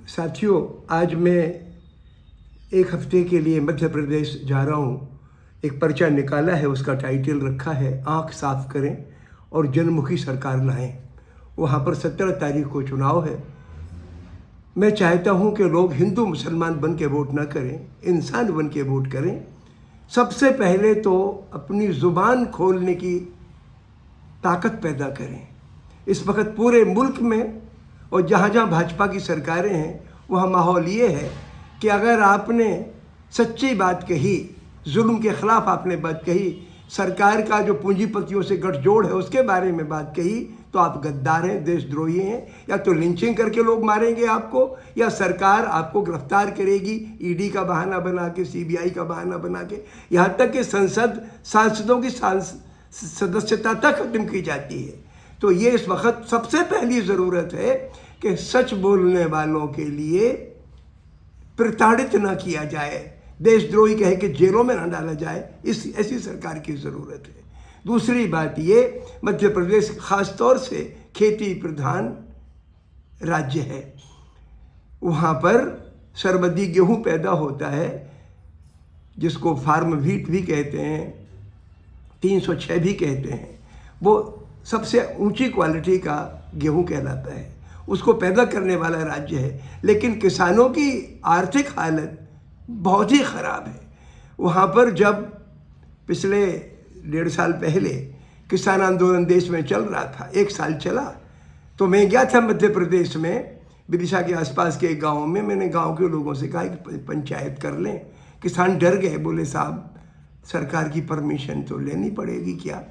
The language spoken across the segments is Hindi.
साथियों, आज मैं एक हफ्ते के लिए मध्य प्रदेश जा रहा हूँ। एक पर्चा निकाला है, उसका टाइटल रखा है आँख साफ करें और जनमुखी सरकार लाएं। वहाँ पर 17 तारीख को चुनाव है। मैं चाहता हूँ कि लोग हिंदू मुसलमान बन के वोट ना करें, इंसान बन के वोट करें। सबसे पहले तो अपनी ज़ुबान खोलने की ताकत पैदा करें। इस वक्त पूरे मुल्क में और जहाँ जहाँ भाजपा की सरकारें हैं वहाँ माहौल ये है कि अगर आपने सच्ची बात कही, जुल्म के ख़िलाफ़ आपने बात कही, सरकार का जो पूंजीपतियों से गठजोड़ है उसके बारे में बात कही, तो आप गद्दार हैं, देशद्रोही हैं। या तो लिंचिंग करके लोग मारेंगे आपको, या सरकार आपको गिरफ्तार करेगी ईडी का बहाना बना के, सीबीआई का बहाना बना के। यहाँ तक कि सांसदों की सदस्यता तक खत्म की जाती है। तो ये इस वक्त सबसे पहली ज़रूरत है कि सच बोलने वालों के लिए प्रताड़ित ना किया जाए, देशद्रोही कह के जेलों में ना डाला जाए। ऐसी सरकार की ज़रूरत है। दूसरी बात ये, मध्य प्रदेश ख़ास तौर से खेती प्रधान राज्य है। वहाँ पर सरबदी गेहूँ पैदा होता है, जिसको फार्म व्हीट भी कहते हैं, 306 भी कहते हैं। वो सबसे ऊंची क्वालिटी का गेहूं कहलाता है। उसको पैदा करने वाला राज्य है, लेकिन किसानों की आर्थिक हालत बहुत ही ख़राब है। वहाँ पर जब पिछले 1.5 साल पहले किसान आंदोलन देश में चल रहा था, 1 साल चला, तो मैं गया था मध्य प्रदेश में, विदिशा के आसपास के एक गाँव में। मैंने गाँव के लोगों से कहा कि पंचायत कर लें। किसान डर गए, बोले साहब सरकार की परमिशन तो लेनी पड़ेगी क्या।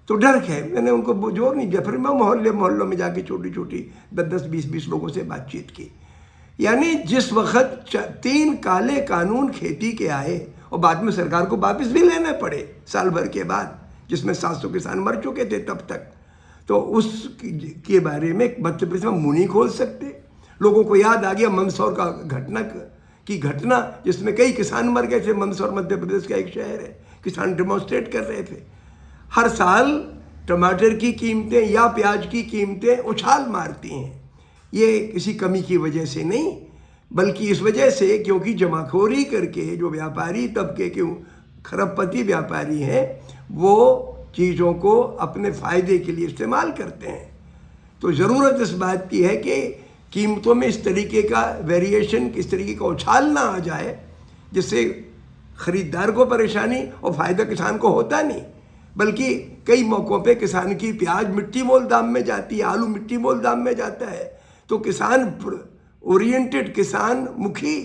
तो डर गए। मैंने उनको जोर नहीं दिया। फिर मैं मोहल्लों में जाके छोटी 10-10, 20-20 लोगों से बातचीत की। यानी जिस वक्त 3 काले कानून खेती के आए और बाद में सरकार को वापस भी लेने पड़े साल भर के बाद, जिसमें 700 किसान मर चुके थे तब तक, तो उस के बारे में मध्य प्रदेश में मुंह नहीं खोल सकते। लोगों को याद आ गया मंदसौर का घटना जिसमें कई किसान मर गए थे। मंदसौर मध्य प्रदेश का एक शहर है। किसान डेमोन्स्ट्रेट कर रहे थे। हर साल टमाटर की कीमतें या प्याज की कीमतें उछाल मारती हैं। ये किसी कमी की वजह से नहीं, बल्कि इस वजह से क्योंकि जमाखोरी करके जो व्यापारी तबके के खरबपति व्यापारी हैं, वो चीज़ों को अपने फ़ायदे के लिए इस्तेमाल करते हैं। तो ज़रूरत इस बात की है कि कीमतों में इस तरीके का वेरिएशन, इस तरीके का उछाल ना आ जाए जिससे ख़रीदार को परेशानी और फ़ायदा किसान को होता नहीं। बल्कि कई मौक़ों पे किसान की प्याज मिट्टी मोल दाम में जाती है, आलू मिट्टी मोल दाम में जाता है। तो किसान ओरिएंटेड, किसान मुखी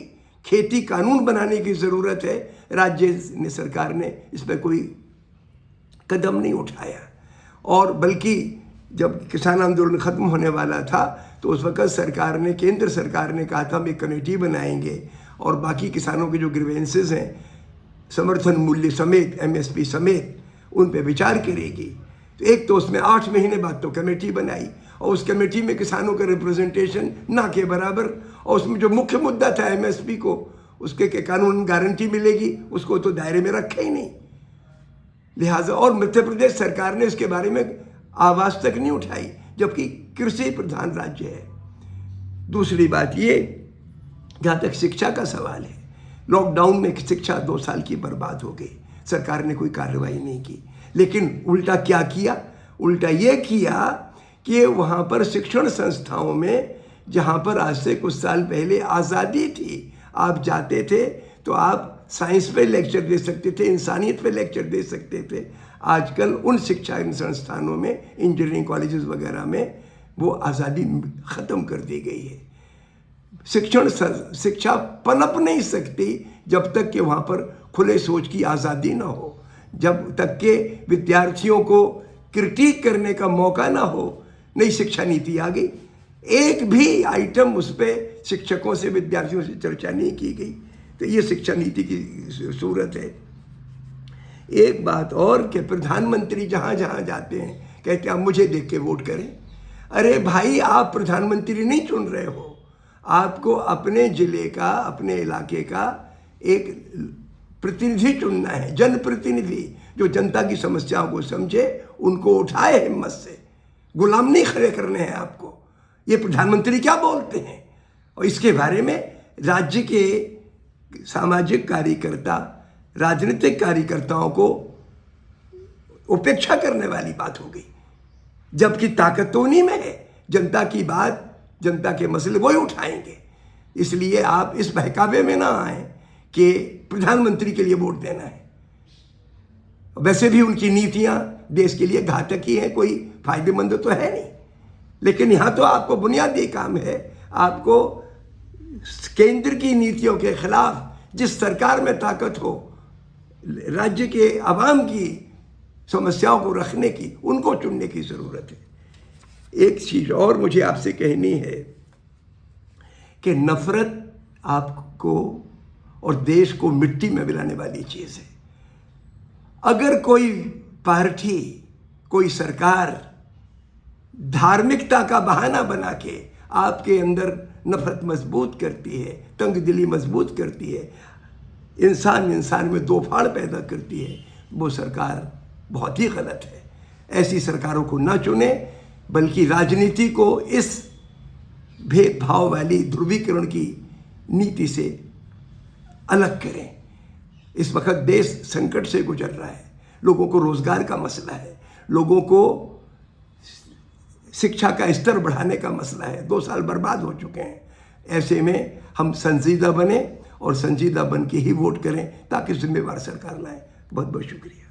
खेती कानून बनाने की ज़रूरत है। राज्य सरकार ने इस पर कोई कदम नहीं उठाया। और बल्कि जब किसान आंदोलन ख़त्म होने वाला था तो उस वक़्त सरकार ने, केंद्र सरकार ने कहा था हम एक कमेटी बनाएंगे और बाकी किसानों के जो ग्रीवेंसेस हैं, समर्थन मूल्य समेत, MSP समेत, उन पे विचार करेगी। तो एक तो उसमें 8 महीने बाद तो कमेटी बनाई और उस कमेटी में किसानों का रिप्रेजेंटेशन ना के बराबर। और उसमें जो मुख्य मुद्दा था MSP को, उसके कानून गारंटी मिलेगी, उसको तो दायरे में रखा ही नहीं। लिहाजा और मध्य प्रदेश सरकार ने इसके बारे में आवाज़ तक नहीं उठाई, जबकि कृषि प्रधान राज्य है। दूसरी बात ये, जहाँ तक शिक्षा का सवाल है, लॉकडाउन में शिक्षा 2 साल की बर्बाद हो गई। सरकार ने कोई कार्रवाई नहीं की, लेकिन उल्टा क्या किया? उल्टा ये किया कि वहाँ पर शिक्षण संस्थाओं में, जहाँ पर आज से कुछ साल पहले आज़ादी थी, आप जाते थे तो आप साइंस पे लेक्चर दे सकते थे, इंसानियत पे लेक्चर दे सकते थे। आजकल उन शिक्षा संस्थानों में, इंजीनियरिंग कॉलेजेस वगैरह में, वो आज़ादी ख़त्म कर दी गई है। शिक्षा पनप नहीं सकती जब तक कि वहाँ पर खुले सोच की आज़ादी ना हो, जब तक के विद्यार्थियों को क्रिटिक करने का मौका ना हो। नई शिक्षा नीति आ गई, एक भी आइटम उस पर शिक्षकों से, विद्यार्थियों से चर्चा नहीं की गई। तो ये शिक्षा नीति की सूरत है। एक बात और कि प्रधानमंत्री जहाँ जहाँ जाते हैं कहते हैं आप मुझे देख के वोट करें। अरे भाई, आप प्रधानमंत्री नहीं चुन रहे हो, आपको अपने ज़िले का, अपने इलाके का एक प्रतिनिधि चुनना है, जनप्रतिनिधि, जो जनता की समस्याओं को समझे, उनको उठाए हिम्मत से। गुलाम नहीं खड़े करने हैं आपको। ये प्रधानमंत्री क्या बोलते हैं? और इसके बारे में राज्य के सामाजिक कार्यकर्ता, राजनीतिक कार्यकर्ताओं को उपेक्षा करने वाली बात हो गई। जबकि ताकत तो उन्हीं में है, जनता की बात, जनता के मसले वही उठाएंगे। इसलिए आप इस बहकावे में ना आए कि प्रधानमंत्री के लिए वोट देना है। वैसे भी उनकी नीतियां देश के लिए घातक ही हैं, कोई फायदेमंद तो है नहीं। लेकिन यहाँ तो आपको बुनियादी काम है, आपको केंद्र की नीतियों के खिलाफ जिस सरकार में ताकत हो, राज्य के आवाम की समस्याओं को रखने की, उनको चुनने की ज़रूरत है। एक चीज़ और मुझे आपसे कहनी है कि नफ़रत आपको और देश को मिट्टी में मिलाने वाली चीज़ है। अगर कोई पार्टी, कोई सरकार धार्मिकता का बहाना बना के आपके अंदर नफरत मजबूत करती है, तंगदिली मजबूत करती है, इंसान में दो फाड़ पैदा करती है, वो सरकार बहुत ही गलत है। ऐसी सरकारों को ना चुने, बल्कि राजनीति को इस भेदभाव वाली ध्रुवीकरण की नीति से अलग करें। इस वक्त देश संकट से गुजर रहा है, लोगों को रोजगार का मसला है, लोगों को शिक्षा का स्तर बढ़ाने का मसला है। 2 साल बर्बाद हो चुके हैं। ऐसे में हम संजीदा बने और संजीदा बन के ही वोट करें ताकि जिम्मेवार सरकार लाएं। बहुत बहुत शुक्रिया।